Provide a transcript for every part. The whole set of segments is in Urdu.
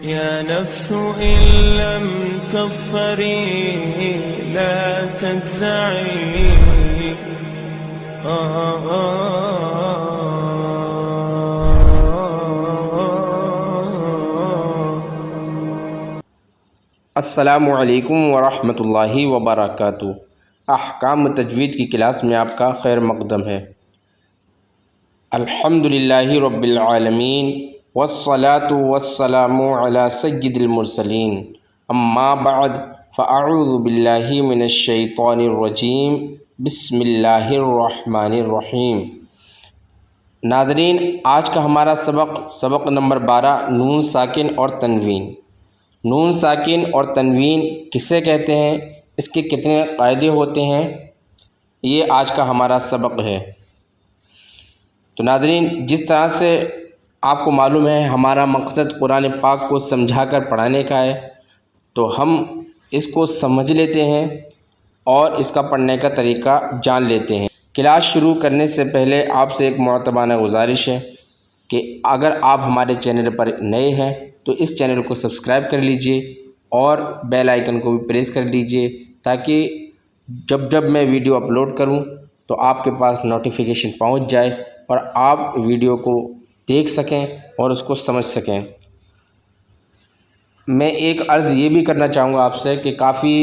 يا نفس إن لم تظفري لا تجزعي السلام علیکم ورحمۃ اللہ وبرکاتہ۔ احکام تجوید کی کلاس میں آپ کا خیر مقدم ہے۔ الحمدللہ رب العالمین والصلاة والسلام علی سید المرسلین، اما بعد فاعوذ باللہ من الشیطان الرجیم، بسم اللہ الرحمن الرحیم۔ ناظرین، آج کا ہمارا سبق نمبر 12 نون ساکن اور تنوین۔ نون ساکن اور تنوین کسے کہتے ہیں، اس کے کتنے قاعدے ہوتے ہیں، یہ آج کا ہمارا سبق ہے۔ تو ناظرین، جس طرح سے آپ کو معلوم ہے ہمارا مقصد قرآن پاک کو سمجھا کر پڑھانے کا ہے، تو ہم اس کو سمجھ لیتے ہیں اور اس کا پڑھنے کا طریقہ جان لیتے ہیں۔ کلاس شروع کرنے سے پہلے آپ سے ایک معتبانہ گزارش ہے کہ اگر آپ ہمارے چینل پر نئے ہیں تو اس چینل کو سبسکرائب کر لیجئے اور بیل آئیکن کو بھی پریس کر لیجئے، تاکہ جب میں ویڈیو اپلوڈ کروں تو آپ کے پاس نوٹیفیکیشن پہنچ جائے اور آپ ویڈیو کو دیکھ سکیں اور اس کو سمجھ سکیں۔ میں ایک عرض یہ بھی کرنا چاہوں گا آپ سے کہ کافی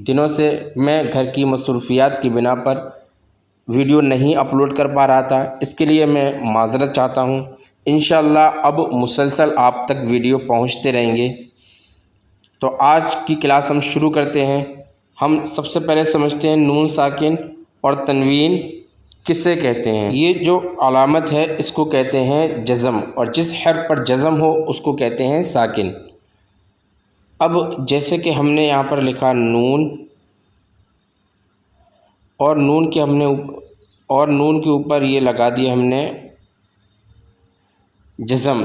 دنوں سے میں گھر کی مصروفیات کی بنا پر ویڈیو نہیں اپلوڈ کر پا رہا تھا، اس کے لیے میں معذرت چاہتا ہوں۔ انشاءاللہ اب مسلسل آپ تک ویڈیو پہنچتے رہیں گے۔ تو آج کی کلاس ہم شروع کرتے ہیں۔ ہم سب سے پہلے سمجھتے ہیں نون ساکن اور تنوین کسے کہتے ہیں۔ یہ جو علامت ہے اس کو کہتے ہیں جزم، اور جس حرف پر جزم ہو اس کو کہتے ہیں ساکن۔ اب جیسے کہ ہم نے یہاں پر لکھا نون، اور نون کے اوپر یہ لگا دیا ہم نے جزم،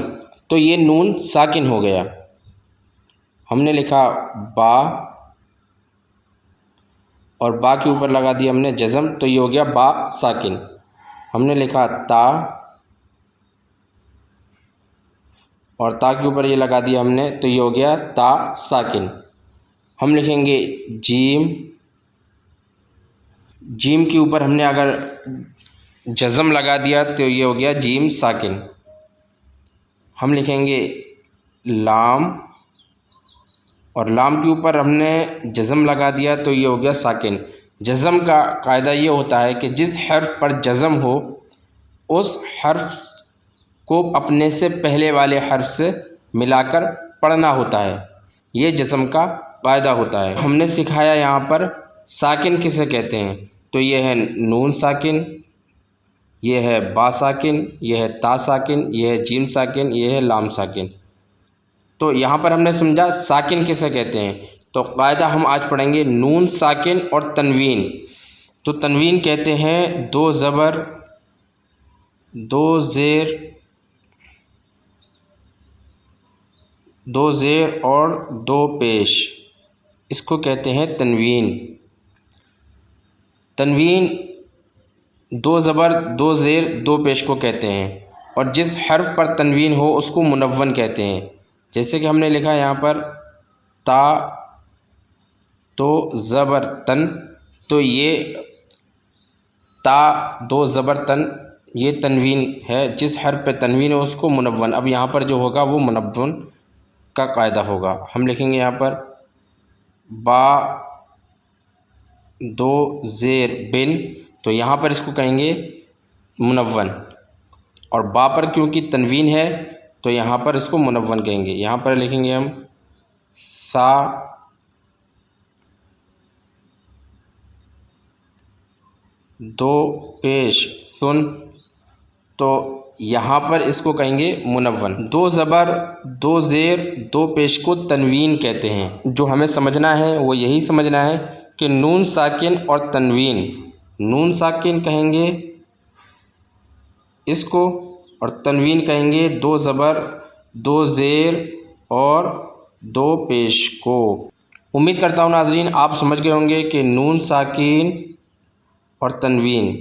تو یہ نون ساکن ہو گیا۔ ہم نے لکھا با، اور با کے اوپر لگا دیا ہم نے جزم، تو یہ ہو گیا با ساکن۔ ہم نے لکھا تا، اور تا کے اوپر یہ لگا دیا ہم نے، تو یہ ہو گیا تا ساکن۔ ہم لکھیں گے جیم، جیم کے اوپر ہم نے اگر جزم لگا دیا تو یہ ہو گیا جیم ساکن۔ ہم لکھیں گے لام، اور لام کے اوپر ہم نے جزم لگا دیا تو یہ ہو گیا ساکن۔ جزم کا قاعدہ یہ ہوتا ہے کہ جس حرف پر جزم ہو اس حرف کو اپنے سے پہلے والے حرف سے ملا کر پڑھنا ہوتا ہے، یہ جزم کا قاعدہ ہوتا ہے۔ ہم نے سکھایا یہاں پر ساکن کسے کہتے ہیں، تو یہ ہے نون ساکن، یہ ہے با ساکن، یہ ہے تا ساکن، یہ ہے جیم ساکن، یہ ہے لام ساکن۔ تو یہاں پر ہم نے سمجھا ساکن کسے کہتے ہیں۔ تو قاعدہ ہم آج پڑھیں گے نون ساکن اور تنوین۔ تو تنوین کہتے ہیں دو زبر، دو زیر اور دو پیش، اس کو کہتے ہیں تنوین۔ تنوین دو زبر، دو زیر، دو پیش کو کہتے ہیں، اور جس حرف پر تنوین ہو اس کو منون کہتے ہیں۔ جیسے کہ ہم نے لکھا یہاں پر تا، تو زبر تن، تو یہ تا دو زبر تن یہ تنوین ہے، جس حرف پہ تنوین ہو اس کو منون۔ اب یہاں پر جو ہوگا وہ منون کا قاعدہ ہوگا۔ ہم لکھیں گے یہاں پر با دو زیر بن، تو یہاں پر اس کو کہیں گے منون، اور با پر کیونکہ تنوین ہے تو یہاں پر اس کو منون کہیں گے۔ یہاں پر لکھیں گے ہم سا دو پیش سن، تو یہاں پر اس کو کہیں گے منون۔ دو زبر، دو زیر، دو پیش کو تنوین کہتے ہیں۔ جو ہمیں سمجھنا ہے وہ یہی سمجھنا ہے کہ نون ساکن اور تنوین، نون ساکن کہیں گے اس کو، اور تنوین کہیں گے دو زبر، دو زیر اور دو پیش کو۔ امید کرتا ہوں ناظرین آپ سمجھ گئے ہوں گے کہ نون ساکن اور تنوین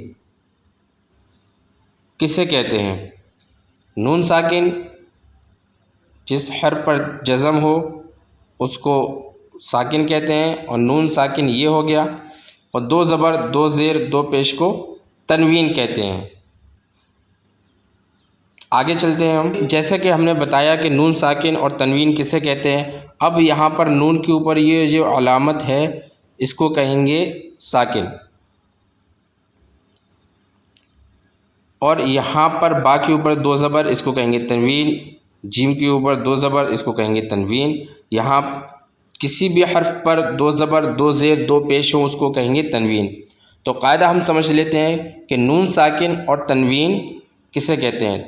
کسے کہتے ہیں۔ نون ساکن جس حرف پر جزم ہو اس کو ساکن کہتے ہیں، اور نون ساکن یہ ہو گیا، اور دو زبر دو زیر دو پیش کو تنوین کہتے ہیں۔ آگے چلتے ہیں ہم، جیسے کہ ہم نے بتایا کہ نون ساکن اور تنوین کسے کہتے ہیں۔ اب یہاں پر نون کے اوپر یہ جو علامت ہے اس کو کہیں گے ساکن، اور یہاں پر با کے اوپر دو زبر اس کو کہیں گے تنوین، جیم کے اوپر دو زبر اس کو کہیں گے تنوین، یہاں کسی بھی حرف پر دو زبر دو زیر دو پیش ہوں اس کو کہیں گے تنوین۔ تو قاعدہ ہم سمجھ لیتے ہیں کہ نون ساکن اور تنوین کسے کہتے ہیں۔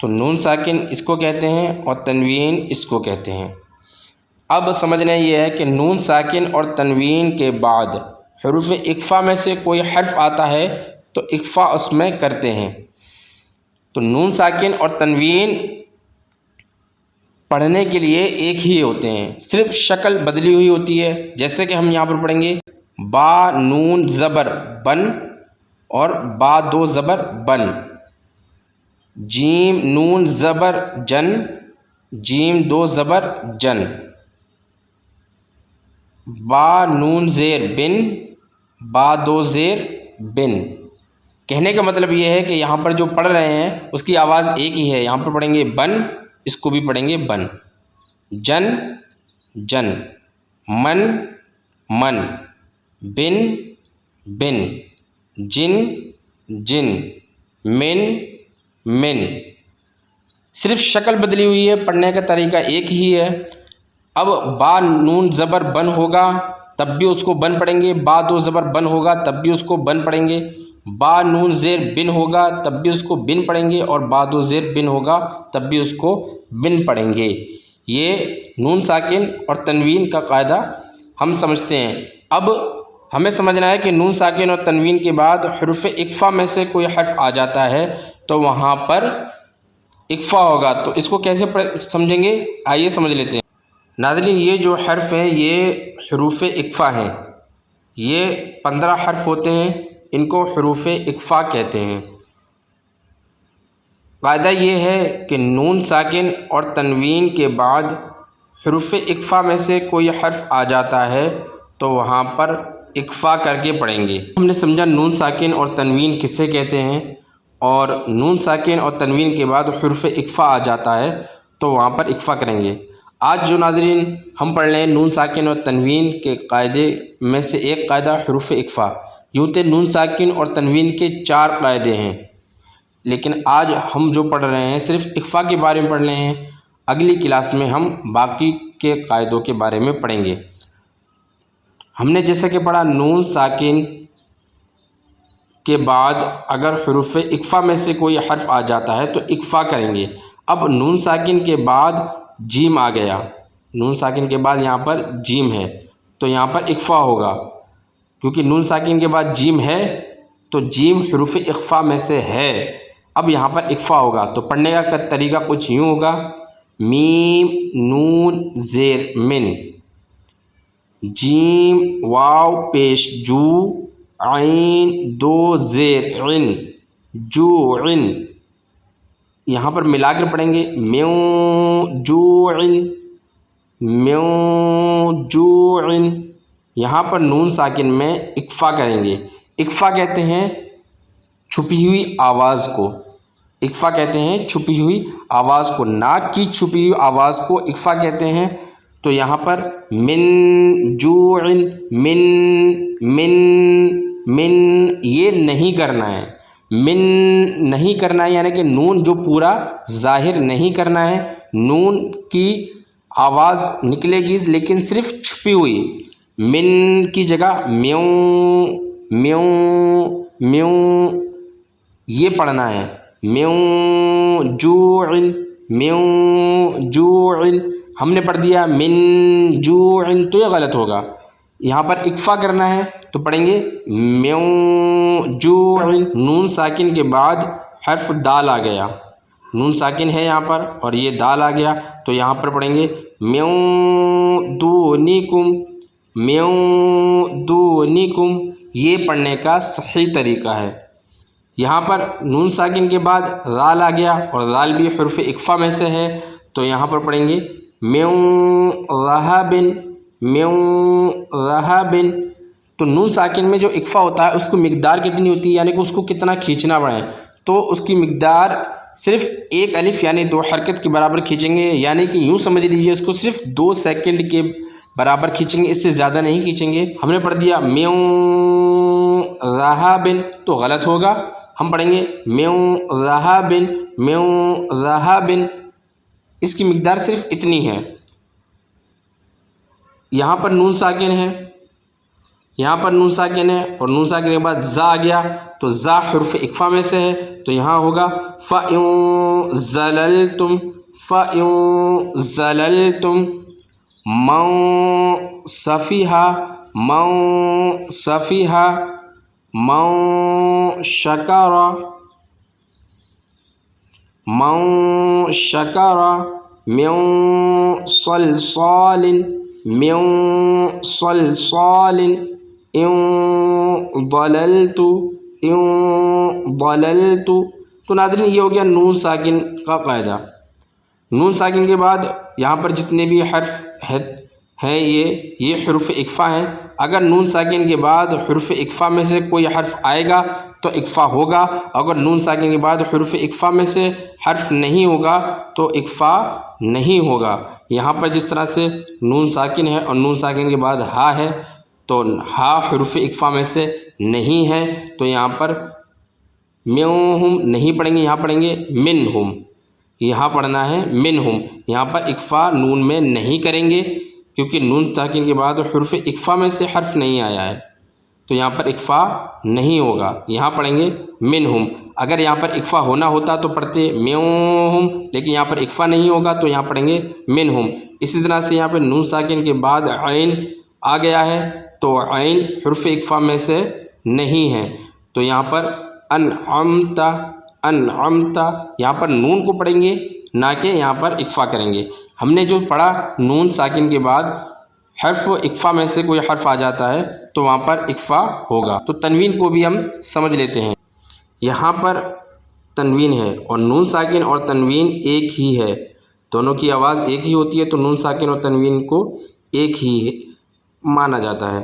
تو نون ساکن اس کو کہتے ہیں اور تنوین اس کو کہتے ہیں۔ اب سمجھنا یہ ہے کہ نون ساکن اور تنوین کے بعد حروف اقفا میں سے کوئی حرف آتا ہے تو اقفا اس میں کرتے ہیں۔ تو نون ساکن اور تنوین پڑھنے کے لیے ایک ہی ہوتے ہیں، صرف شکل بدلی ہوئی ہوتی ہے۔ جیسے کہ ہم یہاں پر پڑھیں گے با نون زبر بن اور با دو زبر بن، جیم نون زبر جن، جیم دو زبر جن، با نون زیر بن، با دو زیر بن۔ کہنے کا مطلب یہ ہے کہ یہاں پر جو پڑھ رہے ہیں اس کی آواز ایک ہی ہے۔ یہاں پر پڑھیں گے بن، اس کو بھی پڑھیں گے بن، جن جن، من من، بن بن، جن جن، من من۔ صرف شکل بدلی ہوئی ہے، پڑھنے کا طریقہ ایک ہی ہے۔ اب با نون زبر بن ہوگا تب بھی اس کو بن پڑھیں گے، با دو زبر بن ہوگا تب بھی اس کو بن پڑھیں گے، با نون زیر بن ہوگا تب بھی اس کو بن پڑھیں گے، اور با دو زیر بن ہوگا تب بھی اس کو بن پڑھیں گے۔ یہ نون ساکن اور تنوین کا قاعدہ ہم سمجھتے ہیں۔ اب ہمیں سمجھنا ہے کہ نون ساکن اور تنوین کے بعد حروف اقفا میں سے کوئی حرف آ جاتا ہے تو وہاں پر اقفا ہوگا، تو اس کو کیسے سمجھیں گے، آئیے سمجھ لیتے ہیں۔ ناظرین، یہ جو حرف ہیں یہ حروف اقفا ہیں، یہ 15 حرف ہوتے ہیں، ان کو حروف اقفا کہتے ہیں۔ قاعدہ یہ ہے کہ نون ساکن اور تنوین کے بعد حروف اقفا میں سے کوئی حرف آ جاتا ہے تو وہاں پر اقفا کر کے پڑھیں گے۔ ہم نے سمجھا نون ساکن اور تنوین کسے کہتے ہیں، اور نون ساکن اور تنوین کے بعد حرف اقفا آ جاتا ہے تو وہاں پر اقفا کریں گے۔ آج جو ناظرین ہم پڑھ رہے ہیں نون ساکن اور تنوین کے قاعدے میں سے ایک قاعدہ حروف اقفا۔ یوں تو نون ساکن اور تنوین کے 4 قاعدے ہیں، لیکن آج ہم جو پڑھ رہے ہیں صرف اقفا کے بارے میں پڑھ رہے ہیں۔ اگلی کلاس میں ہم باقی کے قاعدوں کے بارے میں پڑھیں گے۔ ہم نے جیسا کہ پڑھا نون ساکن کے بعد اگر حروف اقفا میں سے کوئی حرف آ جاتا ہے تو اقفا کریں گے۔ اب نون ساکن کے بعد جیم آ گیا، نون ساکن کے بعد یہاں پر جیم ہے تو یہاں پر اقفا ہوگا، کیونکہ نون ساکن کے بعد جیم ہے تو جیم حروف اقفا میں سے ہے۔ اب یہاں پر اقفا ہوگا تو پڑھنے کا طریقہ کچھ یوں ہوگا، میم نون زیر من، جیم واو پیش جو، عین دو زیر عن، جو عن۔ یہاں پر ملا کر پڑھیں گے میوں جو عن، میوں جو عن۔ یہاں پر نون ساکن میں اقفا کریں گے۔ اقفا کہتے ہیں چھپی ہوئی آواز کو، اقفا کہتے ہیں چھپی ہوئی آواز کو، ناک کی چھپی ہوئی آواز کو اقفا کہتے ہیں۔ تو یہاں پر من جوع، من من من، یہ نہیں کرنا ہے، من نہیں کرنا ہے، یعنی کہ نون جو پورا ظاہر نہیں کرنا ہے، نون کی آواز نکلے گی لیکن صرف چھپی ہوئی۔ من کی جگہ میوں میوں میوں یہ پڑھنا ہے، میوں جوع میوں جوع۔ ہم نے پڑھ دیا من جوع تو یہ غلط ہوگا، یہاں پر اقفا کرنا ہے تو پڑھیں گے میوں جوع۔ نون ساکن کے بعد حرف دال آ گیا، نون ساکن ہے یہاں پر اور یہ دال آ گیا تو یہاں پر پڑھیں گے میوں دونکم، میوں دونکم۔ یہ پڑھنے کا صحیح طریقہ ہے۔ یہاں پر نون ساکن کے بعد ذال آ گیا اور ذال بھی حرف اقفا میں سے ہے تو یہاں پر پڑھیں گے من ذہبن، من ذہبن۔ تو نون ساکن میں جو اکفا ہوتا ہے اس کو مقدار کتنی ہوتی ہے، یعنی کہ اس کو کتنا کھینچنا پڑے، تو اس کی مقدار صرف ایک الف یعنی 2 حرکت کے برابر کھینچیں گے، یعنی کہ یوں سمجھ لیجیے اس کو صرف 2 سیکنڈ کے برابر کھینچیں گے، اس سے زیادہ نہیں کھینچیں گے۔ ہم نے پڑھ دیا من ذہبن تو غلط ہوگا، ہم پڑھیں گے من ذہبن، من ذہبن، اس کی مقدار صرف اتنی ہے۔ یہاں پر نون ساکن ہے، یہاں پر نون ساکن ہے، اور نون ساکن کے بعد زا آ گیا، تو زا حرف اکفا میں سے ہے، تو یہاں ہوگا فَإِن زَلَلْتُمْ، فَإِن زَلَلْتُمْ، مَن صفیحہ، مَن صفیحہ، مَن شکر، مَن شکر، مِن صلصال، مِن صلصال، ان ضللت، ان ضللت۔ تو ناظرین یہ ہو گیا نون ساکن کا قاعدہ۔ نون ساکن کے بعد یہاں پر جتنے بھی حرف ہیں یہ حروف اکفا ہیں۔ اگر نون ساکن کے بعد حروف اکفا میں سے کوئی حرف آئے گا تو اکفا ہوگا، اگر نون ساکن کے بعد حروف اکفا میں سے حرف نہیں ہوگا تو اکفا نہیں ہوگا۔ یہاں پر جس طرح سے نون ساکن ہے اور نون ساکن کے بعد ہا ہے، تو ہا حروف اکفا میں سے نہیں ہے، تو یہاں پر منہم نہیں پڑھیں گے، یہاں پڑھیں گے منہم، یہاں پڑھنا ہے منہم۔ یہاں پر اکفا نون میں نہیں کریں گے کیونکہ نون ساکن کے بعد حروف اکفا میں سے حرف نہیں آیا ہے، تو یہاں پر اکفا نہیں ہوگا، یہاں پڑھیں گے منہم۔ اگر یہاں پر اکفا ہونا ہوتا تو پڑھتے منہم، لیکن یہاں پر اکفا نہیں ہوگا تو یہاں پڑھیں گے منہم۔ اسی طرح سے یہاں پہ نون ساکن کے بعد عین آ گیا ہے، تو عین حرف اکفا میں سے نہیں ہے، تو یہاں پر انعمت، انعمت، یہاں پر نون کو پڑھیں گے نہ کہ یہاں پر اکفا کریں گے۔ ہم نے جو پڑھا نون ساکن کے بعد حرف اکفا میں سے کوئی حرف آ جاتا ہے تو وہاں پر اکفا ہوگا۔ تو تنوین کو بھی ہم سمجھ لیتے ہیں۔ یہاں پر تنوین ہے اور نون ساکن اور تنوین ایک ہی ہے، دونوں کی آواز ایک ہی ہوتی ہے، تو نون ساکن اور تنوین کو ایک ہی مانا جاتا ہے۔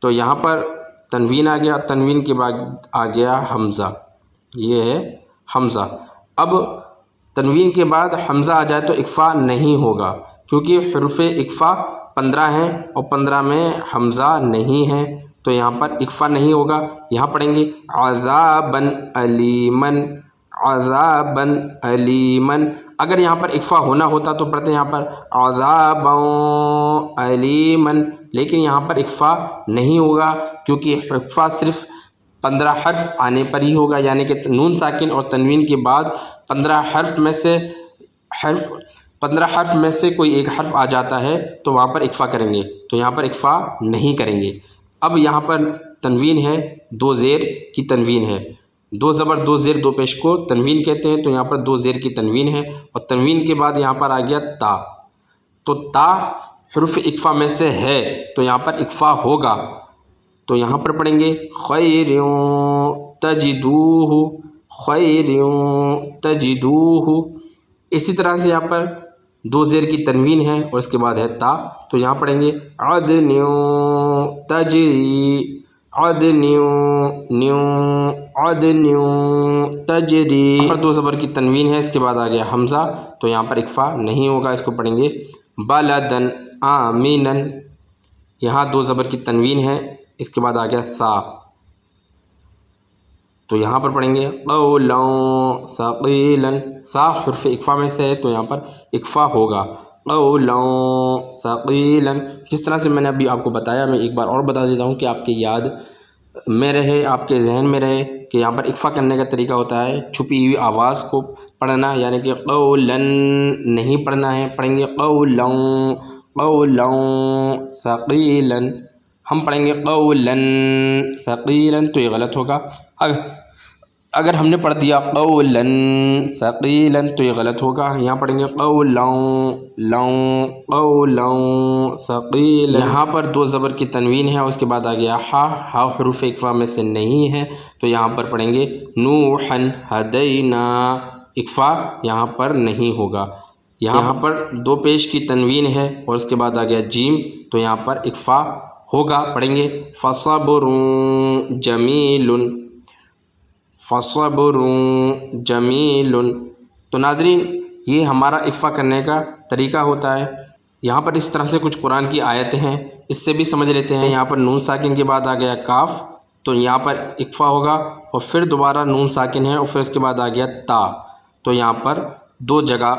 تو یہاں پر تنوین آ گیا، تنوین کے بعد آ گیا حمزہ، یہ ہے حمزہ۔ اب تنوین کے بعد حمزہ آ جائے تو اکفا نہیں ہوگا کیونکہ حروف اکفا 15 ہیں اور 15 میں حمزہ نہیں ہے، تو یہاں پر اکفا نہیں ہوگا۔ یہاں پڑھیں گے عذاباً علیماً، عذاباً علیماً۔ اگر یہاں پر اکفا ہونا ہوتا تو پڑھتے ہیں یہاں پر عذاباً علیماً، لیکن یہاں پر اکفا نہیں ہوگا کیونکہ اکفا صرف 15 حرف آنے پر ہی ہوگا، یعنی کہ نون ساکن اور تنوین کے بعد 15 حرف میں سے کوئی ایک حرف آ جاتا ہے تو وہاں پر اکفا کریں گے، تو یہاں پر اکفا نہیں کریں گے۔ اب یہاں پر تنوین ہے، 2 زیر کی تنوین ہے، 2 زبر 2 زیر 2 پیش کو تنوین کہتے ہیں، تو یہاں پر 2 زیر کی تنوین ہے، اور تنوین کے بعد یہاں پر آ گیا تا، تو تا حروف اکفا میں سے ہے تو یہاں پر اکفا ہوگا، تو یہاں پر پڑھیں گے خیر تجدوہ، خیر تجدوہ۔ اسی طرح سے یہاں پر 2 زیر کی تنوین ہے اور اس کے بعد ہے تا، تو یہاں پڑھیں گے عدن تجری، عدن عدن تجری۔ یہاں پر 2 زبر کی تنوین ہے، اس کے بعد آ گیا حمزہ، تو یہاں پر اکفا نہیں ہوگا، اس کو پڑھیں گے بلدن آمنا۔ یہاں 2 زبر کی تنوین ہے، اس کے بعد آ گیا سا، تو یہاں پر پڑھیں گے قولا ثقیلا۔ سا حرف اکفا میں سے ہے تو یہاں پر اکفا ہوگا، قولا ثقیلا۔ جس طرح سے میں نے ابھی آپ کو بتایا، میں ایک بار اور بتا دیتا ہوں کہ آپ کی یاد میں رہے، آپ کے ذہن میں رہے کہ یہاں پر اکفا کرنے کا طریقہ ہوتا ہے چھپی ہوئی آواز کو پڑھنا، یعنی کہ قولا نہیں پڑھنا ہے، پڑھیں گے قولا، قولا ثقیلا۔ ہم پڑھیں گے قولا ثقیلا تو یہ غلط ہوگا، اگر ہم نے پڑھ دیا قولا ثقیلا تو یہ غلط ہوگا۔ یہاں پڑھیں گے قولا، قولا ثقیلا۔ یہاں پر 2 زبر کی تنوین ہے اور اس کے بعد آ گیا ہا، ہا حروف اکفا میں سے نہیں ہے تو یہاں پر پڑھیں گے نوحا ہدینا، اکفا یہاں پر نہیں ہوگا۔ یہاں پر دو پیش کی تنوین ہے اور اس کے بعد آ گیا جیم، تو یہاں پر اکفا ہوگا، پڑھیں گے فصبر جمیل، فصبر جمیل۔ تو ناظرین یہ ہمارا اکفا کرنے کا طریقہ ہوتا ہے۔ یہاں پر اس طرح سے کچھ قرآن کی آیتیں ہیں، اس سے بھی سمجھ لیتے ہیں۔ یہاں پر نون ساکن کے بعد آ گیا کاف، تو یہاں پر اکفا ہوگا، اور پھر دوبارہ نون ساکن ہے اور پھر اس کے بعد آ گیا تا، تو یہاں پر دو جگہ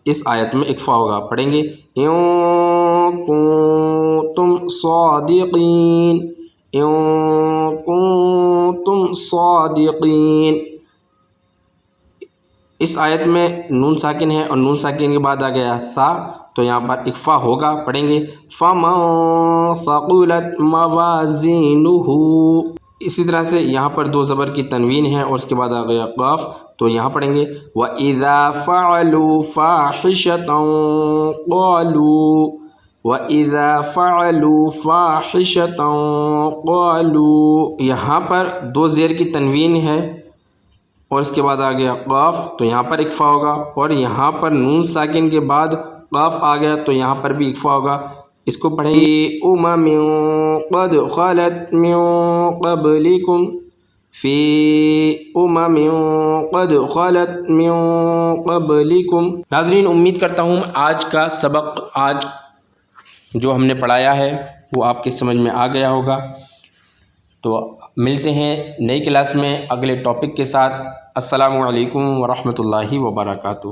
اس آیت میں اکفا ہوگا، پڑھیں گے ان کنتم صادقین، ان کنتم صادقین۔ اس آیت میں نون ساکن ہے اور نون ساکن کے بعد آ گیا سا، تو یہاں پر اکفا ہوگا، پڑھیں گے فَمَن ثَقُلَتْ مَوَازِينُهُ۔ اسی طرح سے یہاں پر دو زبر کی تنوین ہے اور اس کے بعد آ گیا قاف، تو یہاں پڑھیں گے وَإِذَا فَعَلُوا فَاحِشَةً قَالُوا، وَإِذَا فَعَلُوا فَاحِشَةً قَالُوا۔ یہاں پر دو زیر کی تنوین ہے اور اس کے بعد آ گیا قاف، تو یہاں پر اکفا ہوگا، اور یہاں پر نون ساکن کے بعد قاف آ گیا تو یہاں پر بھی اکفا ہوگا۔ اس کو پڑھیں گے أُمَمٍ قَدْ خَلَتْ مِن قَبْلِكُمْ، فِي أُمَمٍ قَدْ خَلَتْ مِن قَبْلِكُمْ۔ ناظرین امید کرتا ہوں آج کا سبق، آج جو ہم نے پڑھایا ہے وہ آپ کی سمجھ میں آ گیا ہوگا۔ تو ملتے ہیں نئی کلاس میں اگلے ٹاپک کے ساتھ۔ السلام علیکم ورحمۃ اللہ وبرکاتہ۔